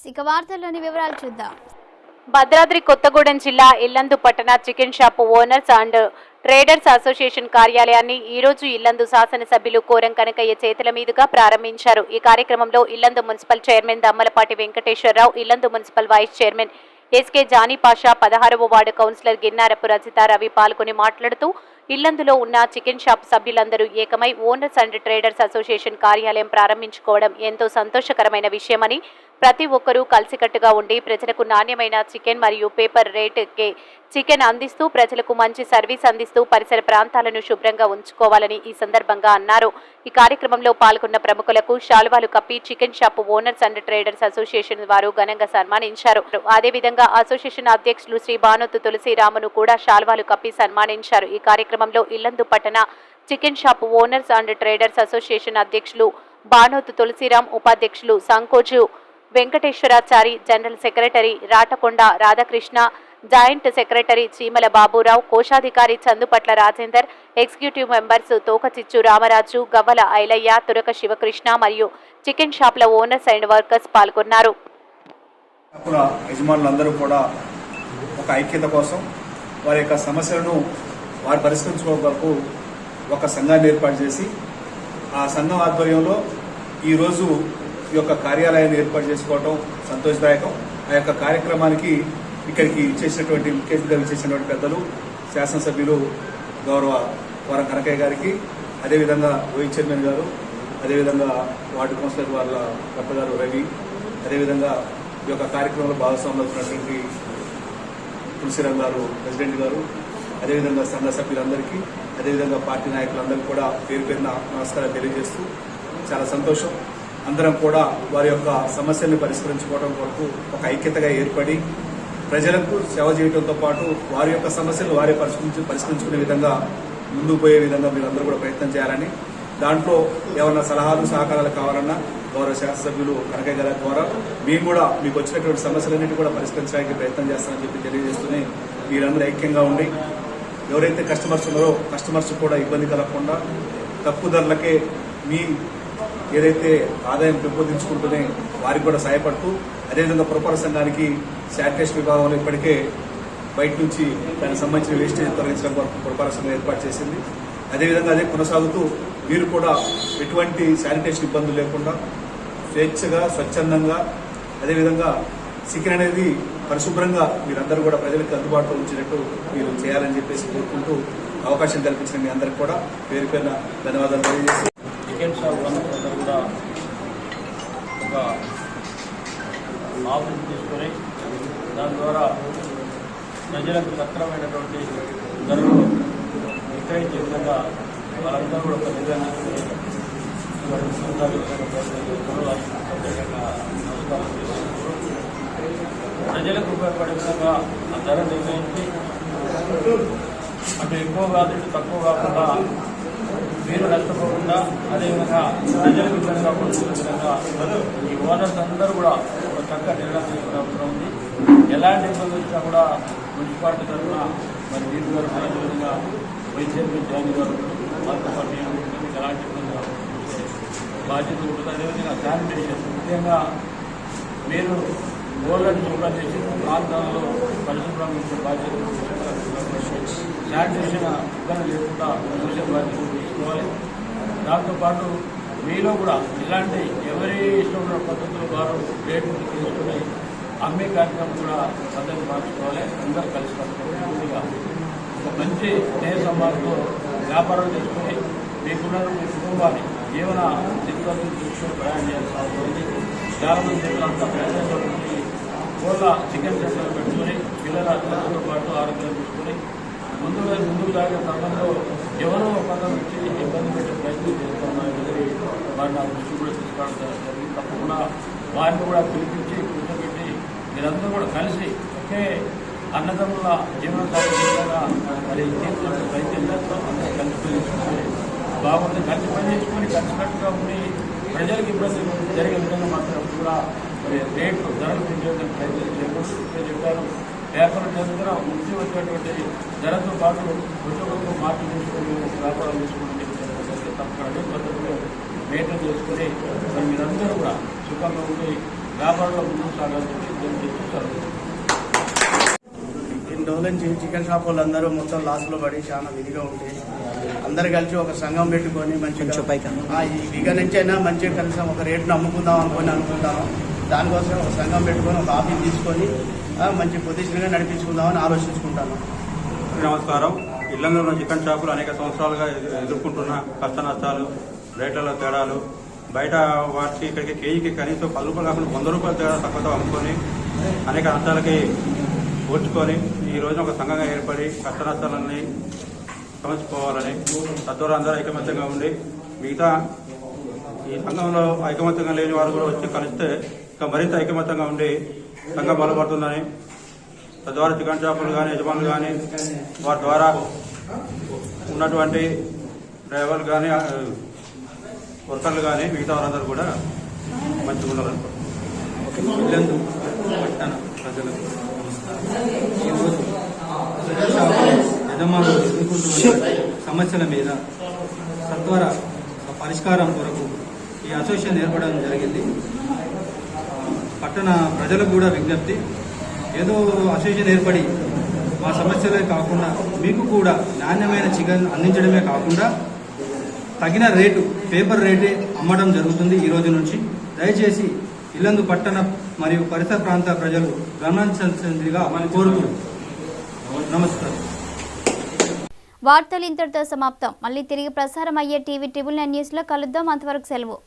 ఇక వార్తల్లోని వివరాలు చూద్దాం. భద్రాద్రి కొత్తగూడెం జిల్లా ఇల్లందు పట్టణ chicken shop owners and traders association కార్యాలయాన్ని ఈ రోజు ఇల్లందు శాసనసభ్యులు కోరం కనకయ్య చేతుల మీదుగా ప్రారంభించారు. ఈ కార్యక్రమంలో Yellandu municipal chairman Dammalapati Venkateswararao, Yellandu municipal vice chairman SK Jani Pasha, 16వ వార్డు కౌన్సిలర్ గిన్నారపు రజిత రవి పాల్గొని మాట్లాడుతూ ఇల్లందులో ఉన్న చికెన్ షాప్ సభ్యులందరూ ఏకమై ఓనర్స్ అండ్ ట్రేడర్స్ అసోసియేషన్ కార్యాలయం ప్రారంభించుకోవడం ఎంతో సంతోషకరమైన విషయమని, ప్రతి ఒక్కరూ కలిసికట్టుగా ఉండి ప్రజలకు నాణ్యమైన చికెన్ మరియు పేపర్ రేటుకే చికెన్ అందిస్తూ ప్రజలకు మంచి సర్వీస్ అందిస్తూ పరిసర ప్రాంతాలను శుభ్రంగా ఉంచుకోవాలని ఈ సందర్భంగా అన్నారు. ఈ కార్యక్రమంలో పాల్గొన్న ప్రముఖులకు శాలువాలు కప్పి chicken shop owners and traders association వారు ఘనంగా సన్మానించారు. అదేవిధంగా అసోసియేషన్ అధ్యక్షులు శ్రీ బానోతు తులసిరామును కూడా శాలువాలు కప్పి సన్మానించారు. ఈ కార్యక్రమంలో ఇల్లందు పట్టణ chicken shop owners and traders association అధ్యక్షులు బానోతు తులసిరాం, ఉపాధ్యక్షులు Sankoju Venkateswarachari, general secretary Ratakonda Radhakrishna, joint secretary చీమల బాబురావు, కోశాధికారి చందుపట్ల రాజేందర్, ఎగ్జిక్యూటివ్ మెంబర్స్ తోకచిచ్చు రామరాజు, గవ్వల ఐలయ్య, తురక శివకృష్ణ మరియు చికెన్ షాప్ల ఓనర్స్ అండ్ వర్కర్స్ పాల్గొన్నారు. యజమానులందరూ కూడా ఒక ఐక్యత కోసం వారి యొక్క సమస్యలను వారు పరిష్కరించుకోవడం వరకు ఒక సంఘాన్ని ఏర్పాటు చేసి ఆ సంఘం ఆధ్వర్యంలో ఈరోజు ఈ యొక్క కార్యాలయాన్ని ఏర్పాటు చేసుకోవడం సంతోషదాయకం. ఆ యొక్క కార్యక్రమానికి ఇక్కడికి చేసినటువంటి ముఖ్య అతిథిగా చేసినటువంటి పెద్దలు శాసనసభ్యులు గౌరవ కోరం కనకయ్య గారికి, అదేవిధంగా వైస్ చైర్మన్ గారు, అదేవిధంగా వార్డు కౌన్సిలర్ వాళ్ళ కొత్త గారు రవి, అదేవిధంగా ఈ యొక్క కార్యక్రమంలో భాగస్వాములు అవుతున్నటువంటి తులసిరామ్ గారు ప్రెసిడెంట్ గారు, అదేవిధంగా సంఘ సభ్యులందరికీ, అదేవిధంగా పార్టీ నాయకులందరికీ కూడా పేరు పేరున నమస్కారాలు తెలియజేస్తూ చాలా సంతోషం. అందరం కూడా వారి యొక్క సమస్యలను పరిష్కరించుకోవడం వరకు ఒక ఐక్యతగా ఏర్పడి ప్రజలకు సేవ చేయడంతో పాటు వారి యొక్క సమస్యలు వారే పరిష్కరించుకునే విధంగా ముందుకు పోయే విధంగా మీరందరూ కూడా ప్రయత్నం చేయాలని, దాంట్లో ఏమన్నా సలహాలు సహకారాలు కావాలన్నా గౌరవ శాసనసభ్యులు కనకయ్య గారి ద్వారా మేము కూడా మీకు వచ్చినటువంటి సమస్యలన్నింటి కూడా పరిష్కరించడానికి ప్రయత్నం చేస్తామని చెప్పి తెలియజేస్తూనే మీరందరూ ఐక్యంగా ఉండి ఎవరైతే కస్టమర్స్ ఉన్నారో కస్టమర్స్ కూడా ఇబ్బంది కలగకుండా తక్కువ ధరలకే మీ ఏదైతే ఆదాయం పెంపొందించుకుంటూనే వారికి కూడా సహాయపడుతూ, అదేవిధంగా పురపాలక సంఘానికి శానిటేషన్ విభాగంలో ఇప్పటికే బయట నుంచి దానికి సంబంధించిన వేస్టేజ్ తొలగించడం వరకు పురపాలక సంఘం ఏర్పాటు చేసింది. అదేవిధంగా అదే కొనసాగుతూ మీరు కూడా ఎటువంటి శానిటేషన్ ఇబ్బందులు లేకుండా స్వేచ్ఛగా స్వచ్ఛందంగా అదేవిధంగా చికెన్ అనేది పరిశుభ్రంగా మీరందరూ కూడా ప్రజలకు అందుబాటులో ఉంచినట్టు మీరు చేయాలని చెప్పేసి కోరుకుంటూ అవకాశం కల్పించిన మీ అందరికి కూడా పేరు పేరున ధన్యవాదాలు తెలియజేస్తూ చికెన్ షాప్ అందరూ కూడా ఒక ఆఫీస్ తీసుకొని దాని ద్వారా ప్రజలకు సక్రమైనటువంటి ధరలు విక్రయించే విధంగా వాళ్ళందరూ కూడా ఒక నిర్ణయం ప్రజలకు ఉపయోగపడే విధంగా ఆ ధర నిర్ణయించి అటు ఎక్కువ కాదు ఇటు తక్కువ కాకుండా మీరు నష్టపోకుండా అదేవిధంగా ప్రజలకు ఇబ్బంది కాకుండా విధంగా ఈ ఓనర్స్ అందరూ కూడా ఒక చక్కగా నిర్ణయం తీసుకునే అవసరం ఉంది. ఎలాంటి ఇబ్బంది వచ్చినా కూడా మున్సిపాలిటీ తరఫున మరి వీరు గారు అదేవిధంగా వైస్ చైర్మన్ జానీ గారు వాళ్ళతో పాటు మీకు ఎలాంటి ఇబ్బంది బాధ్యత ఉంటుంది. అదేవిధంగా శానిటేషన్ ముఖ్యంగా మీరు గోళ్ళని శుభ్రం చేసి ప్రాంతాల్లో పరిశుభ్రంగా ఉంచే బాధ్యత శానిటేషన్ ఇబ్బంది లేకుండా చూసే బాధ్యత తీసుకోవాలి. దాంతోపాటు మీలో కూడా ఇలాంటి ఎవరి ఇష్టమైన పద్ధతులు వారు రేటు తీసుకుని అమ్మే కార్యక్రమం కూడా పద్ధతి మార్చుకోవాలి. అందరూ కలిసి పూర్తిగా ఒక మంచి స్నేహ సంబంధంతో వ్యాపారం చేసుకుని మీకున్న మీ కుటుంబాన్ని జీవన స్థితిగతులు చూసుకొని ప్రయాణం చేయాల్సిన అవసరం ఉంది. చాలామంది పిల్లలంతా ప్రయాణంలో ఉండి కోళ్ళ చికెన్ సెంటర్ పెట్టుకుని పిల్లలతో పాటు ఆరోగ్యం చూసుకొని ముందుకు సాగే క్రమంలో ఎవరో కొందరు వచ్చి ఇబ్బంది పెట్టే ప్రయత్నం చేస్తున్నారు. వారిని ఆ దృష్టి కూడా తీసుకోవడం జరిగింది. తప్పకుండా వారిని కూడా పిలిపించి కూర్చోబెట్టి మీరందరూ కూడా కలిసి ఒకే అన్నదమ్ముల జీవన సాగించగా మరి రైతులతో అందరూ కలిసి పనిచేసుకుంటే బాగుంటుంది. కలిసి పనిచేసుకొని కలిసికట్టుగా ఉండి ప్రజలకు ఇబ్బంది జరిగే విధంగా మాత్రం కూడా మరి రేట్లు ధరలు పెంచేందుకు ప్రయత్నం చేయకూడదు చెప్పారు. వ్యాపారం జరుగుతున్న ముందు వచ్చినటువంటి ధరతో పాటు కొంచెం మార్పు చేసుకుని వ్యాపారం చేసుకుంటే తప్పకుండా అదే పద్ధతిలో మెయింటైన్ చేసుకుని మరి మీరందరూ కూడా సుఖంగా ఉండి వ్యాపారంలో ముందుకు సాగాలని విజ్ఞప్తి చేస్తూ ఇన్ని రోజుల నుంచి చికెన్ షాప్ వాళ్ళందరూ మొత్తం లాస్లో పడి చాలా విధిగా ఉంటే అందరు కలిసి ఒక సంఘం పెట్టుకొని మంచిగా ఈ విగ నుంచి అయినా మంచిగా కలిసి ఒక రేటును అమ్ముకుందాం అనుకుంటాను. దానికోసం ఒక సంఘం పెట్టుకొని ఒక ఆఫీస్ తీసుకొని మంచి పొజిషన్గా నడిపించుకుందామని ఆలోచించుకుంటాను. నమస్కారం. ఇళ్లలో ఉన్న చికెన్ షాపులు అనేక సంవత్సరాలుగా ఎదుర్కొంటున్న కష్ట నష్టాలు, రేట్లలో తేడాలు, బయట వాటికి ఇక్కడికి కేజీకి కనీసం 10 రూపాయలు కాకుండా 100 రూపాయల తేడా తక్కువతో అమ్ముకొని అనేక నష్టాలకి ఓర్చుకొని ఈ రోజున ఒక సంఘంగా ఏర్పడి కష్ట నష్టాలన్నీ సమర్చుకోవాలని తద్వారా అందరూ ఐకమత్యంగా ఉండి మిగతా ఈ సంఘంలో ఐకమత్యంగా లేని వారు కూడా వచ్చి కలిస్తే ఇంకా మరింత ఐకమత్యంగా ఉండి సంఘం బలపడుతుందని, తద్వారా చికెన్ షాపులు కానీ యజమానులు కానీ వారి ద్వారా ఉన్నటువంటి డ్రైవర్లు కానీ వర్కర్లు కానీ మిగతా వారందరూ కూడా మంచిగా ఉండాలనుకుంటున్నాను. పట్టణ ప్రజలకు ఈరోజు యజమానులు ఎదుర్కొంటున్న సమస్యల మీద సత్వర పరిష్కారం కొరకు ఈ అసోసియేషన్ ఏర్పడడం జరిగింది. పట్టణ ప్రజలకు కూడా విజ్ఞప్తి, ఏదో అసోసియేషన్ ఏర్పడి మా సమస్యలే కాకుండా మీకు కూడా నాణ్యమైన చికెన్ అందించడమే కాకుండా తగిన రేటు, పేపర్ రేటే అమ్మడం జరుగుతుంది ఈ రోజు నుంచి. దయచేసి ఇల్లందు పట్టణ మరియు పరిసర ప్రాంత ప్రజలు గమనించాల్సిందిగా కోరుతూ నమస్కారం. వార్తలు ఇంతటితో సమాప్తం. మళ్ళీ తిరిగి ప్రసారం అయ్యే టీవీ 9 న్యూస్లో కలుద్దాం. అంతవరకు సెలవు.